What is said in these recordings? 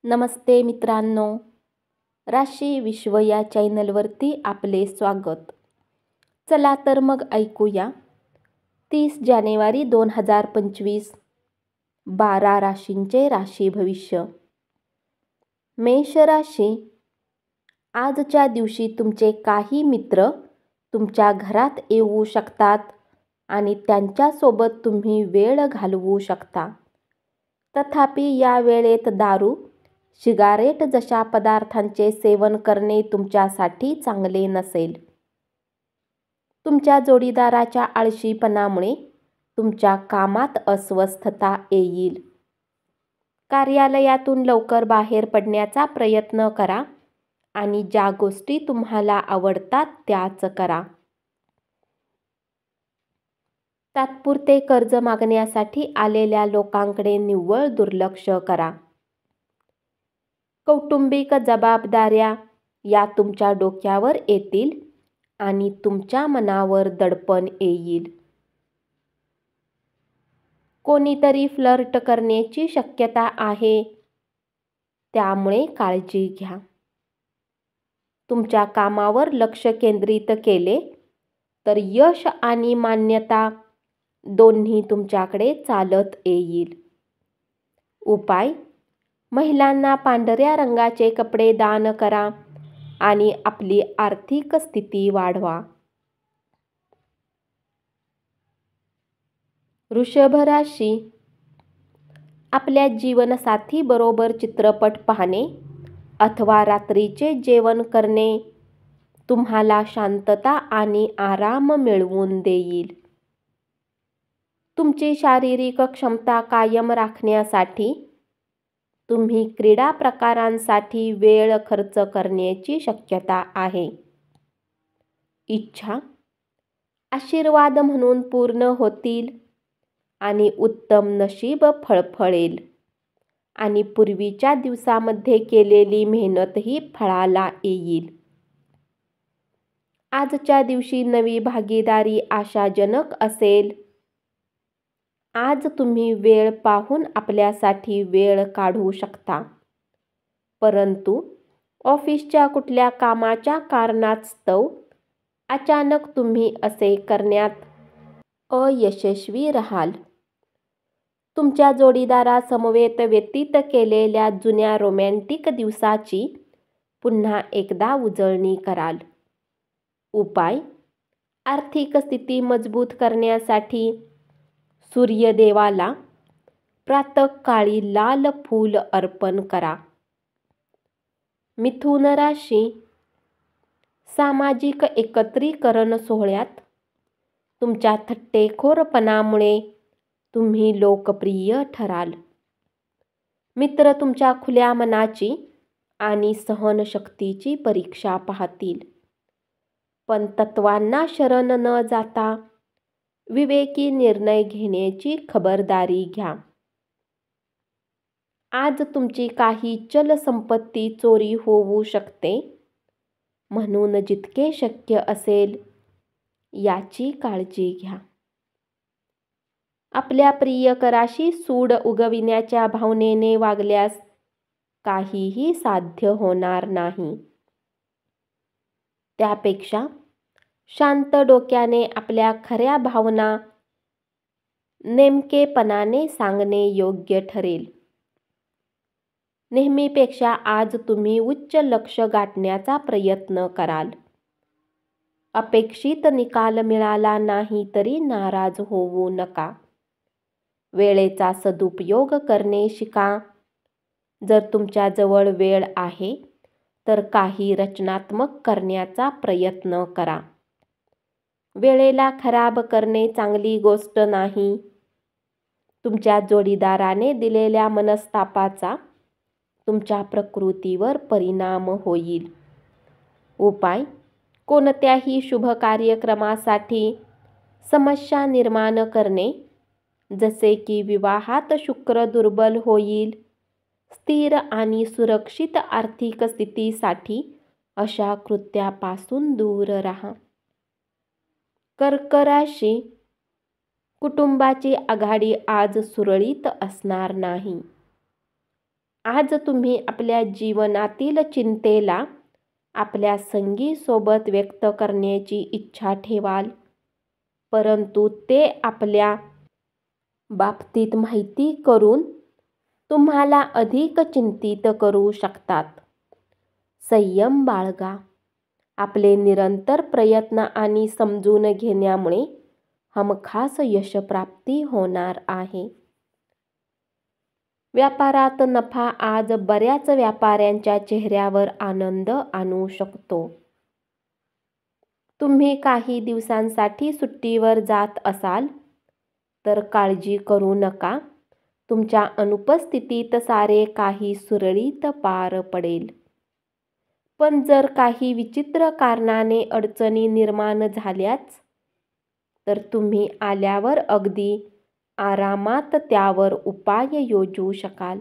नमस्ते मित्रांनो, राशी विश्व या चॅनलवरती आपले स्वागत. चला तर मग ऐकूया 30 जानेवारी 2025 12 राशींचे राशी भविष्य. मेष राशी, आजच्या दिवशी तुमचे काही मित्र तुमच्या घरात येऊ शकतात आणि त्यांच्यासोबत तुम्ही वेळ घालवू शकता. तथापि या वेळेत दारू, सिगारेट जशा पदार्थांचे सेवन करणे तुमच्यासाठी चांगले नसेल. तुमच्या जोडीदाराच्या आळशीपणामुळे तुमच्या कामात अस्वस्थता येईल. कार्यालयातून लवकर बाहेर पडण्याचा प्रयत्न करा आणि ज्या गोष्टी तुम्हाला आवडतात त्याच करा. तात्पुरते कर्ज मागण्यासाठी आलेल्या लोकांकडे निव्वळ दुर्लक्ष करा. कौटुंबिक जबाबदाऱ्या या तुमच्या डोक्यावर येतील आणि तुमच्या मनावर दडपण येईल. कोणीतरी फ्लर्ट करण्याची शक्यता आहे, त्यामुळे काळजी घ्या. तुमच्या कामावर लक्ष केंद्रित केले तर यश आणि मान्यता दोन्ही तुमच्याकडे चालत येईल. उपाय: महिलांना पांढऱ्या रंगाचे कपडे दान करा आणि आपली आर्थिक स्थिती वाढवा. वृषभ राशी, आपल्या जीवनसाथीबरोबर चित्रपट पाहणे अथवा रात्रीचे जेवण करणे तुम्हाला शांतता आणि आराम मिळवून देईल. तुमची शारीरिक क्षमता कायम राखण्यासाठी तुम्ही क्रीडा प्रकारांसाठी वेळ खर्च करण्याची शक्यता आहे. इच्छा आशीर्वाद म्हणून पूर्ण होतील आणि उत्तम नशीब फळफळेल आणि पूर्वीच्या दिवसामध्ये केलेली मेहनतही फळाला येईल. आजच्या दिवशी नवी भागीदारी आशाजनक असेल. आज तुम्ही वेळ पाहून आपल्यासाठी वेळ काढू शकता, परंतु ऑफिसच्या कुठल्या कामाच्या कारणास्तव अचानक तुम्ही असे करण्यात अयशस्वी राहाल. तुमच्या जोडीदारासमवेत व्यतीत केलेल्या जुन्या रोमॅन्टिक दिवसाची पुन्हा एकदा उजळणी कराल. उपाय: आर्थिक स्थिती मजबूत करण्यासाठी सूर्यदेवाला प्रातःकाळी लाल फूल अर्पण करा. मिथुन राशी, सामाजिक एकत्रीकरण सोहळ्यात तुमच्या थट्टेखोरपणामुळे तुम्ही लोकप्रिय ठराल. मित्र तुमच्या खुल्या मनाची आणि सहनशक्तीची परीक्षा पाहतील, पण तत्वांना शरण न जाता विवेकी निर्णय घेण्याची खबरदारी घ्या. आज तुमची काही चल संपत्ती चोरी होऊ शकते, म्हणून जितके शक्य असेल याची काळजी घ्या. आपल्या प्रियकराशी सूड उगविण्याच्या भावनेने वागल्यास काहीही साध्य होणार नाही. त्यापेक्षा शांत डोक्याने आपल्या खऱ्या भावना नेमकेपणाने सांगणे योग्य ठरेल. नेहमीपेक्षा आज तुम्ही उच्च लक्ष्य गाठण्याचा प्रयत्न कराल. अपेक्षित निकाल मिळाला नाही तरी नाराज होऊ नका. वेळेचा सदुपयोग करणे शिका. जर तुमच्याजवळ वेळ आहे तर काही रचनात्मक करण्याचा प्रयत्न करा. वेळेला खराब करणे चांगली गोष्ट नाही. तुमच्या जोडीदाराने दिलेल्या मनस्तापाचा तुमच्या प्रकृतीवर परिणाम होईल. उपाय: कोणत्याही शुभ कार्यक्रमासाठी समस्या निर्माण करणे, जसे की विवाहात शुक्र दुर्बल होईल. स्थिर आणि सुरक्षित आर्थिक स्थितीसाठी अशा कृत्यापासून दूर राहा. कर्क राशी, कुटुंबाची आघाडी आज सुरळीत असणार नाही. आज तुम्ही आपल्या जीवनातील चिंतेला आपल्या संगीसोबत व्यक्त करण्याची इच्छा ठेवाल, परंतु ते आपल्या बाबतीत माहिती करून तुम्हाला अधिक चिंतित करू शकतात. संयम बाळगा. आपले निरंतर प्रयत्न आणि समजून घेण्यामुळे हमखास यशप्राप्ती होणार आहे. व्यापारात नफा आज बऱ्याच व्यापाऱ्यांच्या चेहऱ्यावर आनंद आणू शकतो. तुम्ही काही दिवसांसाठी सुट्टीवर जात असाल तर काळजी करू नका. तुमच्या अनुपस्थितीत सारे काही सुरळीत पार पडेल. पण जर काही विचित्र कारणाने अडचणी निर्माण झाल्याच तर तुम्ही आल्यावर अगदी आरामात त्यावर उपाय योजू शकाल.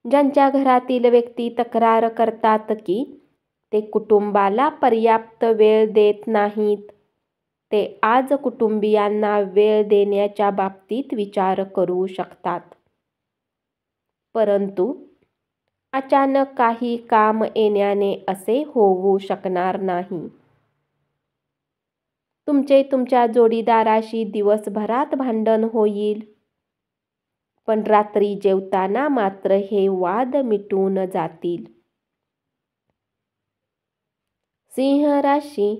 ज्यांच्या घरातील व्यक्ती तक्रार करतात की ते कुटुंबाला पर्याप्त वेळ देत नाहीत, ते आज कुटुंबियांना वेळ देण्याच्या बाबतीत विचार करू शकतात. परंतु अचानक काही काम येण्याने असे होऊ शकणार नाही. तुमचे तुमच्या जोडीदाराशी दिवसभरात भांडण होईल, पण रात्री जेवताना मात्र हे वाद मिटून जातील. सिंह राशी.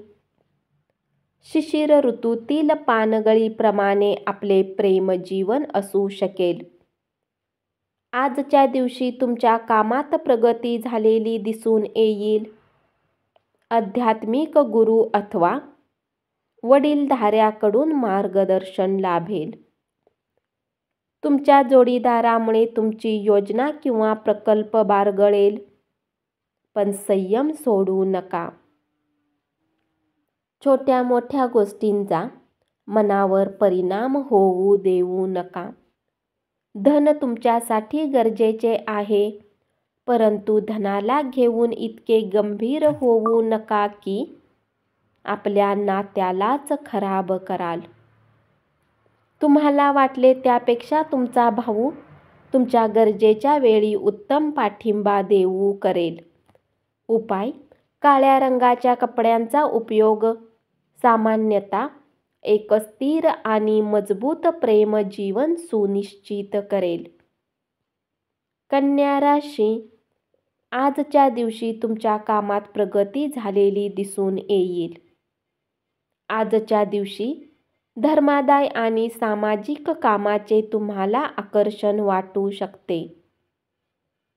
शिशिर ऋतूतील पानगळीप्रमाणे आपले प्रेमजीवन असू शकेल. आजच्या दिवशी तुमच्या कामात प्रगती झालेली दिसून येईल. आध्यात्मिक गुरु अथवा वडीलधाऱ्याकडून मार्गदर्शन लाभेल. तुमच्या जोडीदारामुळे तुमची योजना किंवा प्रकल्प बारगळेल, पण संयम सोडू नका. छोट्या मोठ्या गोष्टींचा मनावर परिणाम होऊ देऊ नका. धन तुमच्यासाठी गरजेचे आहे, परंतु धनाला घेऊन इतके गंभीर होऊ नका की आपल्या नात्यालाच खराब कराल. तुम्हाला वाटले त्यापेक्षा तुमचा भाऊ तुमच्या गरजेच्या वेळी उत्तम पाठिंबा देऊ करेल. उपाय: काळ्या रंगाच्या कपड्यांचा उपयोग सामान्यतः एक स्थिर आणि मजबूत प्रेम जीवन सुनिश्चित करेल. कन्या राशी. आजच्या दिवशी तुमच्या कामात प्रगती झालेली दिसून येईल. आजच्या दिवशी धर्मादाय आणि सामाजिक कामाचे तुम्हाला आकर्षण वाटू शकते.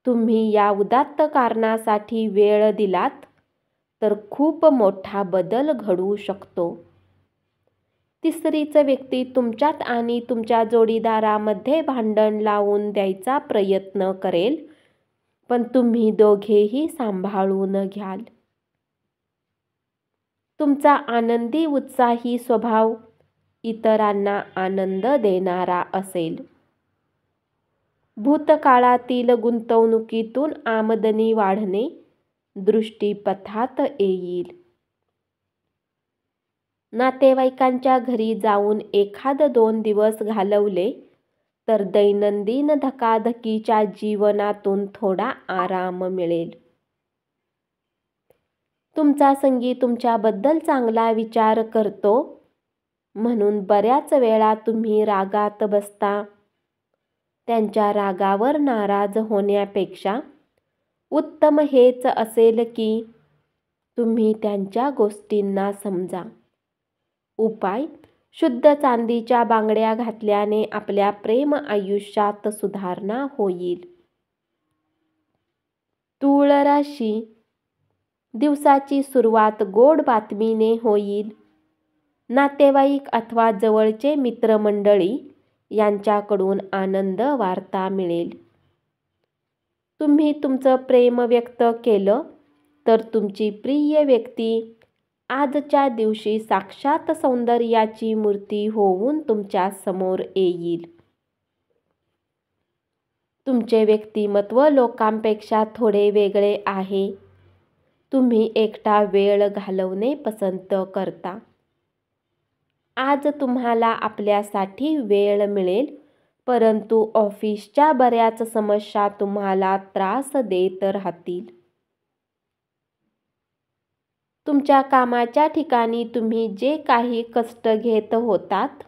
तुम्ही या उदात्त कारणासाठी वेळ दिलात तर खूप मोठा बदल घडू शकतो. तिसरीच व्यक्ती तुमच्यात आणि तुमच्या जोडीदारामध्ये भांडण लावून द्यायचा प्रयत्न करेल, पण तुम्ही दोघेही सांभाळून घ्याल. तुमचा आनंदी उत्साही स्वभाव इतरांना आनंद देणारा असेल. भूतकाळातील गुंतवणुकीतून आमदनी वाढणे दृष्टीपथात येईल. नातेवाईकांच्या घरी जाऊन 1-2 दिवस घालवले तर दैनंदिन धकाधकीच्या जीवनातून थोडा आराम मिळेल. तुमचा संगी तुमच्याबद्दल चांगला विचार करतो, म्हणून बऱ्याच वेळा तुम्ही रागात बसता. त्यांच्या रागावर नाराज होण्यापेक्षा उत्तम हेच असेल की तुम्ही त्यांच्या गोष्टींना समजा. उपाय: शुद्ध चांदीच्या बांगड्या घातल्याने आपल्या प्रेम आयुष्यात सुधारणा होईल. तूळ राशी. दिवसाची सुरुवात गोड बातमीने होईल. नातेवाईक अथवा जवळचे मित्रमंडळी यांच्याकडून आनंद वार्ता मिळेल. तुम्ही तुमचं प्रेम व्यक्त केलं तर तुमची प्रिय व्यक्ती आजच्या दिवशी साक्षात सौंदर्याची मूर्ती होऊन तुमच्या समोर येईल. तुमचे व्यक्तिमत्व लोकांपेक्षा थोडे वेगळे आहे. तुम्ही एकटा वेळ घालवणे पसंत करता. आज तुम्हाला आपल्यासाठी वेळ मिळेल, परंतु ऑफिसच्या बऱ्याच समस्या तुम्हाला त्रास देत राहतील. तुमच्या कामाच्या ठिकाणी तुम्ही जे काही कष्ट घेत होतात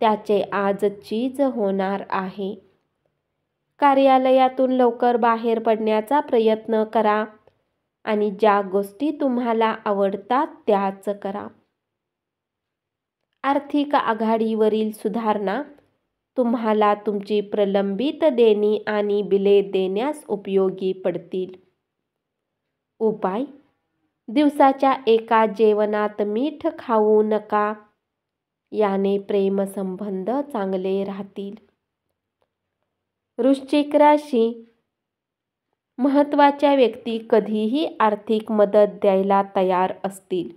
त्याचे आज चीज होणार आहे. कार्यालयातून लवकर बाहेर पडण्याचा प्रयत्न करा आणि ज्या गोष्टी तुम्हाला आवडतात त्याच करा. आर्थिक आघाडीवरील सुधारणा तुम्हाला तुमची प्रलंबित देणी आणि बिले देण्यास उपयोगी पडतील. उपाय: दिवसाच्या एका जेवणात मीठ खाऊ नका. याने प्रेमसंबंध चांगले राहतील. वृश्चिक राशी: महत्त्वाच्या व्यक्ती कधीही आर्थिक मदत द्यायला तयार असतील.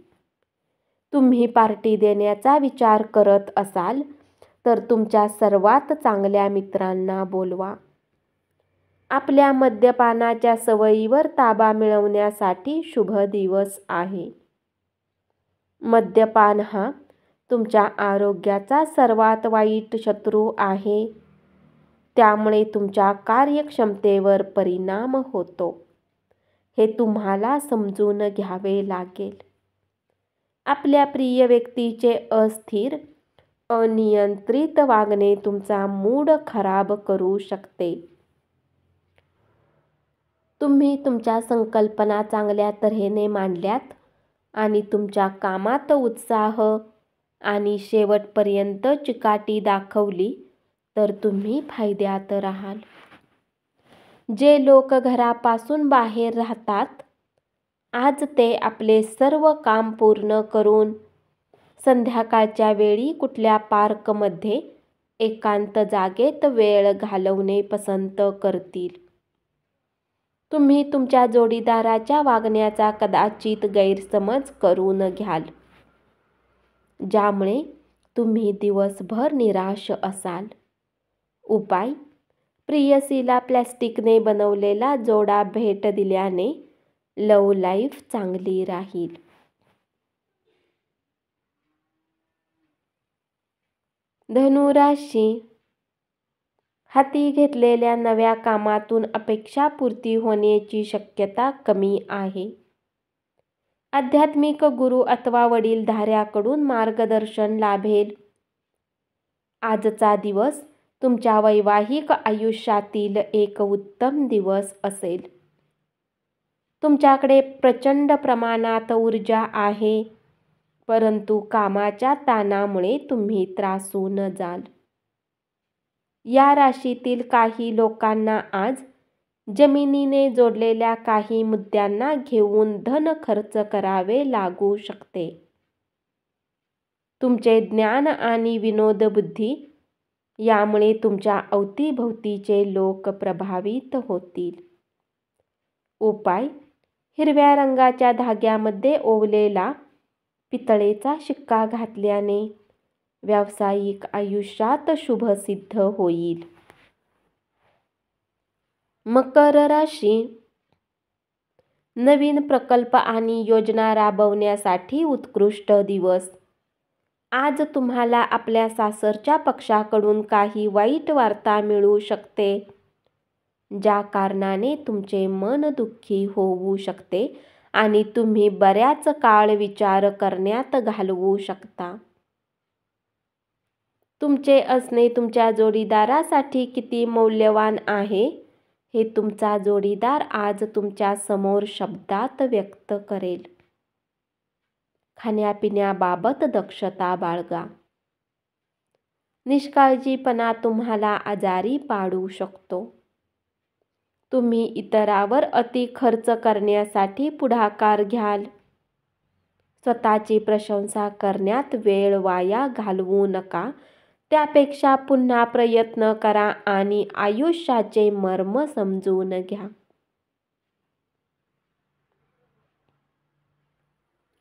तुम्ही पार्टी देण्याचा विचार करत असाल तर तुमच्या सर्वात चांगल्या मित्रांना बोलवा. आपल्या मद्यपानाच्या सवयीवर ताबा मिळवण्यासाठी शुभ दिवस आहे. मद्यपान हा तुमच्या आरोग्याचा सर्वात वाईट शत्रू आहे. त्यामुळे तुमच्या कार्यक्षमतेवर परिणाम होतो. हे तुम्हाला समजून घ्यावे लागेल. आपल्या प्रिय व्यक्तीचे अस्थिर, अनियंत्रित वागणे तुमचा मूड खराब करू शकते. तुम्ही तुमच्या संकल्पना चांगल्या तऱ्हेने मांडल्यात आणि तुमच्या कामात उत्साह आणि शेवटपर्यंत चिकाटी दाखवली तर तुम्ही फायद्यात राहाल. जे लोक घरापासून बाहेर राहतात आज ते आपले सर्व काम पूर्ण करून संध्याकाळच्या वेळी कुठल्या पार्कमध्ये एकांत जागेत वेळ घालवणे पसंत करतील. तुम्ही तुमच्या जोडीदाराच्या वागण्याचा कदाचित गैरसमज करून घ्याल, ज्यामुळे तुम्ही दिवसभर निराश असाल. उपाय: प्रेयसीला प्लॅस्टिकने बनवलेला जोडा भेट दिल्याने लव्ह लाईफ चांगली राहील. धनुराशी: हाती घेतलेल्या नव्या कामातून अपेक्षापूर्ती होण्याची शक्यता कमी आहे. आध्यात्मिक गुरु अथवा वडीलधाऱ्याकडून मार्गदर्शन लाभेल. आजचा दिवस तुमच्या वैवाहिक आयुष्यातील एक उत्तम दिवस असेल. तुमच्याकडे प्रचंड प्रमाणात ऊर्जा आहे, परंतु कामाच्या ताणामुळे तुम्ही त्रासून जाल. या राशीतील काही लोकांना आज जमिनीने जोडलेल्या काही मुद्द्यांना घेऊन धन खर्च करावे लागू शकते. तुमचे ज्ञान आणि विनोदबुद्धी यामुळे तुमच्या अवतीभोवतीचे लोक प्रभावित होतील. उपाय: हिरव्या रंगाच्या धाग्यामध्ये ओवलेला पितळेचा शिक्का घातल्याने व्यावसायिक आयुष्यात शुभ सिद्ध होईल. मकर राशी: नवीन प्रकल्प आणि योजना राबवण्यासाठी उत्कृष्ट दिवस. आज तुम्हाला आपल्या सासरच्या पक्षाकडून काही वाईट वार्ता मिळू शकते, ज्या कारणाने तुमचे मन दुःखी होऊ शकते आणि तुम्ही बऱ्याच काळ विचार करण्यात घालवू शकता. तुमचे असणे तुमच्या जोडीदारासाठी किती मौल्यवान आहे हे तुमचा जोडीदार आज तुमच्या समोर शब्दात व्यक्त करेल. खाण्यापिण्याबाबत दक्षता बाळगा. निष्काळजीपणा तुम्हाला आजारी पाडू शकतो. तुम्ही इतरांवर अति खर्च करण्यासाठी पुढाकार घ्याल. स्वतःची प्रशंसा करण्यात वेळ वाया घालवू नका. त्यापेक्षा पुन्हा प्रयत्न करा आणि आयुष्याचे मर्म समजून घ्या.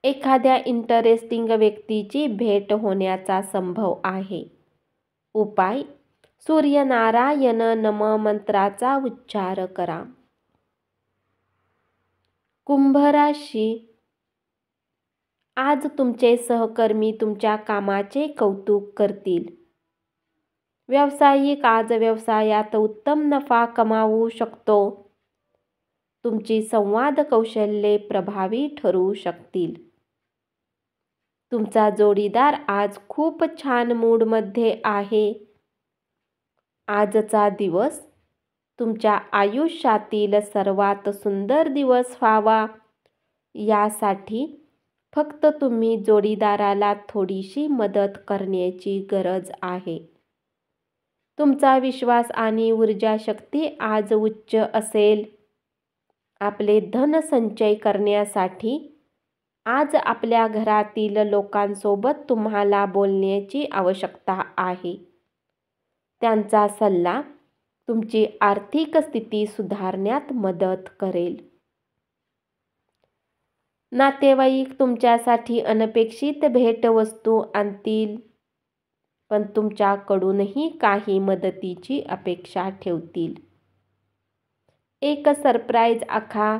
एखाद्या इंटरेस्टिंग व्यक्तीची भेट होण्याचा संभव आहे. उपाय: सूर्यनारायण नम मंत्राचा उच्चार करा. कुंभ राशी: आज तुमचे सहकर्मी तुमच्या कामाचे कौतुक करतील. व्यावसायिक आज व्यवसायात उत्तम नफा कमावू शकतो. तुमची संवाद कौशल्ये प्रभावी ठरू शकतील. तुमचा जोडीदार आज खूप छान मूडमध्ये आहे. आजचा दिवस तुमच्या आयुष्यातील सर्वात सुंदर दिवस व्हावा यासाठी फक्त तुम्ही जोडीदाराला थोडीशी मदत करण्याची गरज आहे. तुमचा विश्वास आणि ऊर्जाशक्ती आज उच्च असेल. आपले धन संचय करण्यासाठी आज आपल्या घरातील लोकांसोबत तुम्हाला बोलण्याची आवश्यकता आहे. त्यांचा सल्ला तुमची आर्थिक स्थिती सुधारण्यात मदत करेल. नातेवाईक तुमच्यासाठी अनपेक्षित भेटवस्तू आणतील, पण तुमच्याकडूनही काही मदतीची अपेक्षा ठेवतील. एक सरप्राईज आखा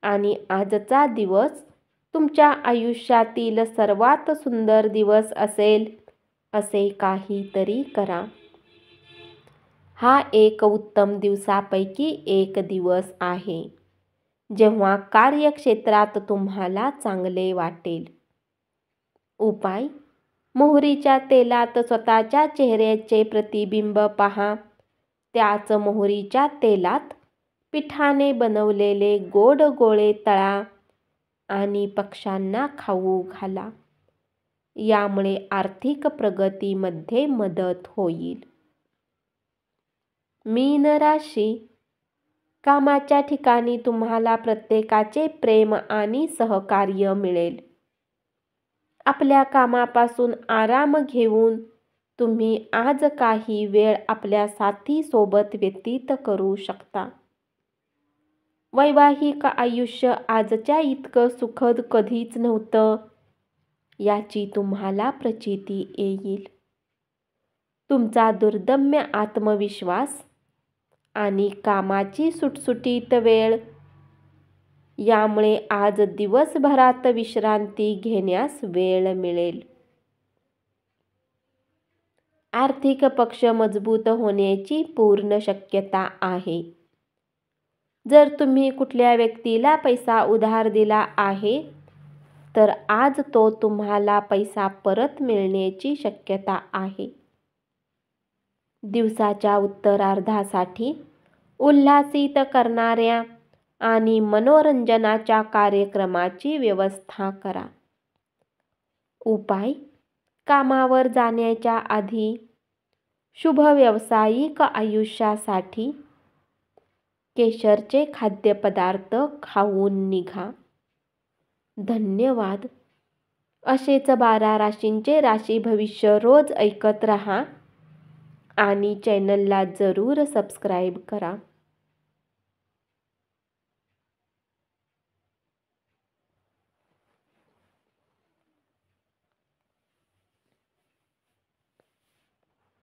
आणि आजचा दिवस तुमच्या आयुष्यातील सर्वात सुंदर दिवस असेल असे काहीतरी करा. हा एक उत्तम दिवसापैकी एक दिवस आहे जेव्हा कार्यक्षेत्रात तुम्हाला चांगले वाटेल. उपाय: मोहरीच्या तेलात स्वतःच्या चेहऱ्याचे प्रतिबिंब पहा. त्याच मोहरीच्या तेलात पिठाने बनवलेले गोड गोळे तळा आणि पक्ष्यांना खाऊ घाला. यामुळे आर्थिक प्रगतीमध्ये मदत होईल. मीन राशी: कामाच्या ठिकाणी तुम्हाला प्रत्येकाचे प्रेम आणि सहकार्य मिळेल. आपल्या कामापासून आराम घेऊन तुम्ही आज काही वेळ आपल्या साथीसोबत व्यतीत करू शकता. वैवाहिक आयुष्य आजच्या इतकं सुखद कधीच नव्हतं याची तुम्हाला प्रचिती येईल. तुमचा दुर्दम्य आत्मविश्वास आणि कामाची सुटसुटीत वेळ यामुळे आज दिवसभरात विश्रांती घेण्यास वेळ मिळेल. आर्थिक पक्ष मजबूत होण्याची पूर्ण शक्यता आहे. जर तुम्ही कुठल्या व्यक्तीला पैसा उधार दिला आहे तर आज तो तुम्हाला पैसा परत मिळण्याची शक्यता आहे. दिवसाच्या उत्तरार्धासाठी उल्हासित करणाऱ्या आणि मनोरंजनाच्या कार्यक्रमाची व्यवस्था करा. उपाय: कामावर जाण्याच्या आधी शुभ व्यावसायिक आयुष्यासाठी केशरचे खाद्यपदार्थ खाऊन निघा. धन्यवाद. असेच 12 राशींचे राशी भविष्य रोज ऐकत रहा आणि चॅनलला जरूर सबस्क्राईब करा.